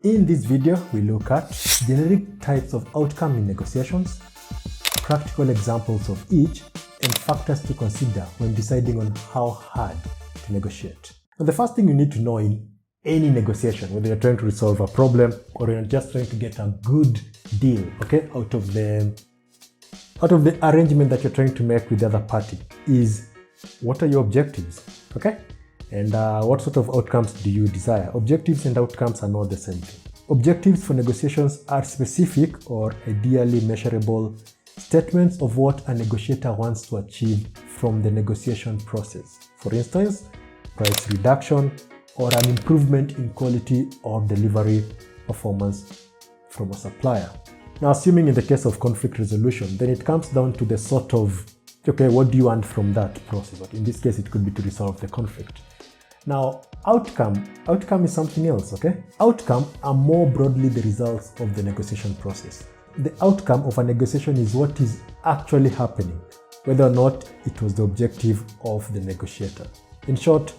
In this video, we look at generic types of outcome in negotiations, practical examples of each, and factors to consider when deciding on how hard to negotiate. Now, the first thing you need to know in any negotiation, whether you're trying to resolve a problem or you're just trying to get a good deal, okay, out of the arrangement that you're trying to make with the other party, is what are your objectives, okay? And what sort of outcomes do you desire? Objectives and outcomes are not the same thing. Objectives for negotiations are specific or ideally measurable statements of what a negotiator wants to achieve from the negotiation process. For instance, price reduction or an improvement in quality or delivery performance from a supplier. Now, assuming in the case of conflict resolution, then it comes down to the sort of, okay, what do you want from that process? But in this case, it could be to resolve the conflict. Now, outcome is something else, okay? Outcome are more broadly the results of the negotiation process. The outcome of a negotiation is what is actually happening, whether or not it was the objective of the negotiator. In short,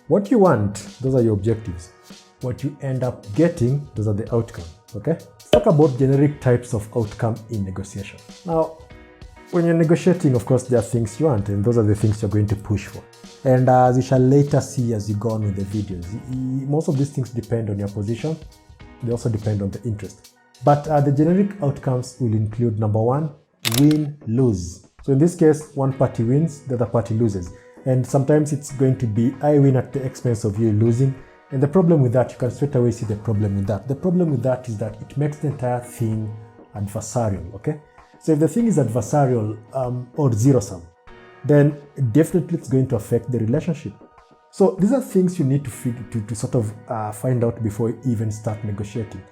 what you want, those are your objectives. What you end up getting, those are the outcomes, okay? Let's talk about generic types of outcome in negotiation. Now, when you're negotiating, of course, there are things you want, and those are the things you're going to push for. And as you shall later see as you go on with the videos, most of these things depend on your position. They also depend on the interest. But the generic outcomes will include, number one, win-lose. So in this case, one party wins, the other party loses. And sometimes it's going to be, I win at the expense of you losing. And the problem with that, you can straight away see the problem with that. The problem with that is that it makes the entire thing adversarial, okay? So if the thing is adversarial or zero-sum, then definitely it's going to affect the relationship. So these are things you need to sort of find out before you even start negotiating.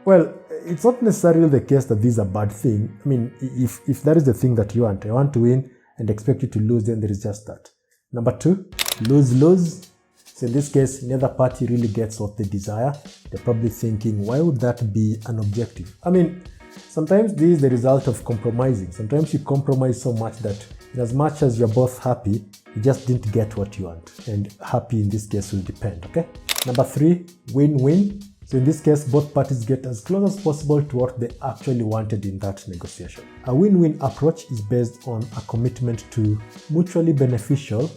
Well, it's not necessarily the case that these are bad things. I mean, if that is the thing that you want, I want to win and expect you to lose, then there is just that. Number two, lose-lose. So in this case, neither party really gets what they desire. They're probably thinking, why would that be an objective? I mean, sometimes this is the result of compromising. Sometimes you compromise so much that in as much as you're both happy, you just didn't get what you want. And happy in this case will depend, okay? Number three, win-win. So in this case, both parties get as close as possible to what they actually wanted in that negotiation. A win-win approach is based on a commitment to mutually beneficial,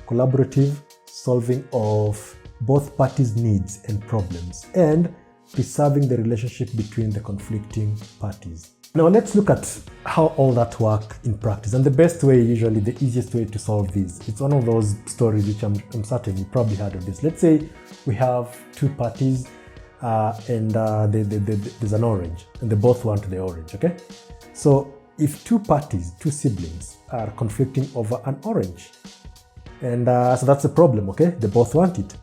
collaborative solving of both parties' needs and problems, and preserving the relationship between the conflicting parties. Now let's look at how all that works in practice. And the best way, usually the easiest way to solve this, it's one of those stories which I'm certain you probably heard of this. Let's say we have two parties and there's an orange and they both want the orange, okay? So if two parties, two siblings are conflicting over an orange, and so that's the problem, okay? They both want it.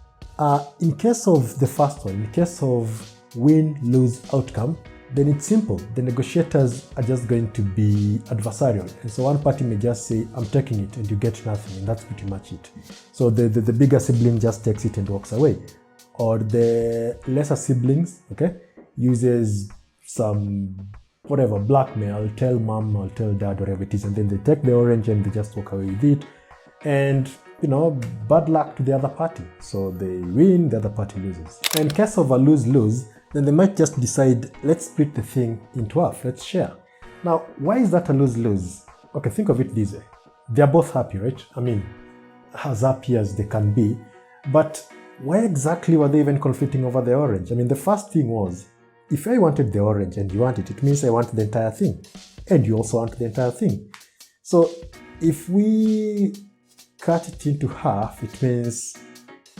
In case of the first one, in case of win-lose outcome, then it's simple. The negotiators are just going to be adversarial. And so one party may just say, I'm taking it, and you get nothing, and that's pretty much it. So the bigger sibling just takes it and walks away. Or the lesser siblings, okay, uses some, whatever, blackmail. I'll tell mom, I'll tell dad, whatever it is, and then they take the orange and they just walk away with it. And, you know, bad luck to the other party. So they win, the other party loses. In case of a lose-lose, then they might just decide, let's split the thing into half, let's share. Now, why is that a lose-lose? Okay, think of it this way. They're both happy, right? I mean, as happy as they can be. But why exactly were they even conflicting over the orange? I mean, the first thing was, if I wanted the orange and you want it, it means I want the entire thing. And you also want the entire thing. So if we cut it into half, it means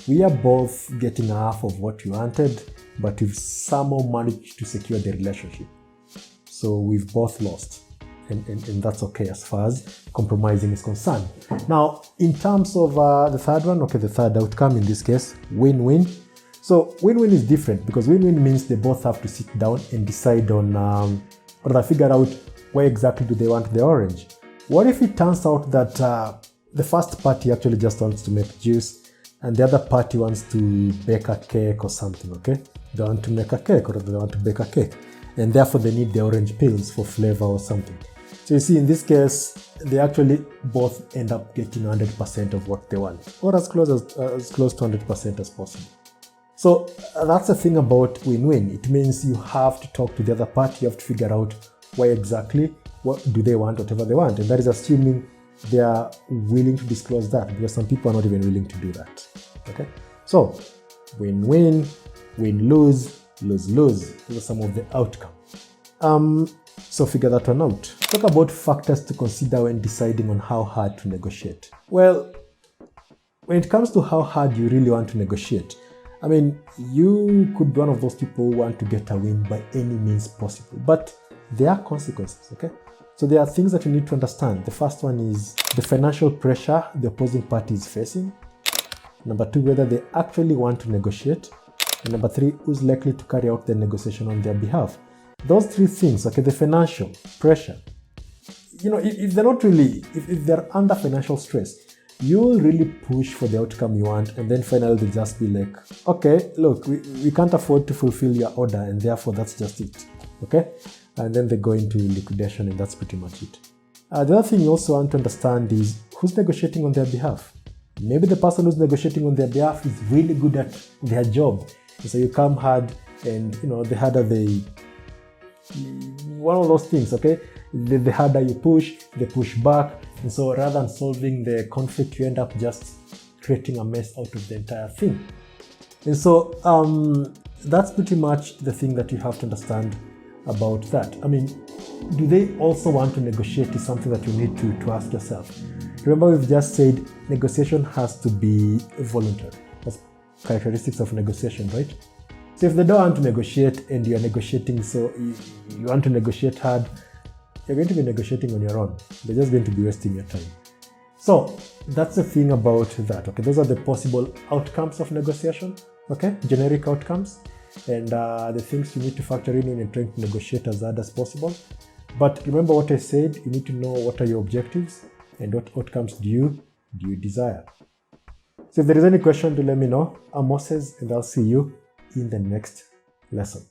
we are both getting half of what you wanted, but we've somehow managed to secure the relationship. So we've both lost. And that's okay as far as compromising is concerned. Now, in terms of the third one, okay, the third outcome in this case, win-win. So win-win is different because win-win means they both have to sit down and decide on, or they figure out where exactly do they want the orange. What if it turns out that the first party actually just wants to make juice and the other party wants to bake a cake or something, okay? They want to make a cake or they want to bake a cake. And therefore they need the orange peels for flavor or something. So you see, in this case, they actually both end up getting 100% of what they want, or as close to 100% as possible. So that's the thing about win-win. It means you have to talk to the other party, you have to figure out why exactly, what do they want, whatever they want. And that is assuming they are willing to disclose that, because some people are not even willing to do that. Okay? So win-win, win-lose, lose-lose. Those are some of the outcomes. So figure that one out. Talk about factors to consider when deciding on how hard to negotiate. Well, when it comes to how hard you really want to negotiate, I mean, you could be one of those people who want to get a win by any means possible, but there are consequences, okay? So there are things that you need to understand. The first one is the financial pressure the opposing party is facing. Number two, whether they actually want to negotiate. And number three, who's likely to carry out the negotiation on their behalf. Those three things, okay, the financial pressure, if they're not really, if they're under financial stress, you'll really push for the outcome you want, and then finally they'll just be like, okay, look, we can't afford to fulfill your order, and therefore that's just it, okay? And then they go into liquidation, and that's pretty much it. The other thing you also want to understand is who's negotiating on their behalf. Maybe the person who's negotiating on their behalf is really good at their job, and so you come hard, and the harder one of those things, okay? The harder you push, they push back. And so rather than solving the conflict, you end up just creating a mess out of the entire thing. And so that's pretty much the thing that you have to understand about that. I mean, do they also want to negotiate is something that you need to ask yourself. Remember, we've just said negotiation has to be voluntary. That's characteristics of negotiation, right? So if they don't want to negotiate and you're negotiating, so you want to negotiate hard, you're going to be negotiating on your own. They're just going to be wasting your time. So that's the thing about that. Okay, those are the possible outcomes of negotiation. Okay, generic outcomes, and the things you need to factor in when you're trying to negotiate as hard as possible. But remember what I said, you need to know what are your objectives and what outcomes do you desire. So if there is any question, do let me know. I'm Moses, and I'll see you in the next lesson.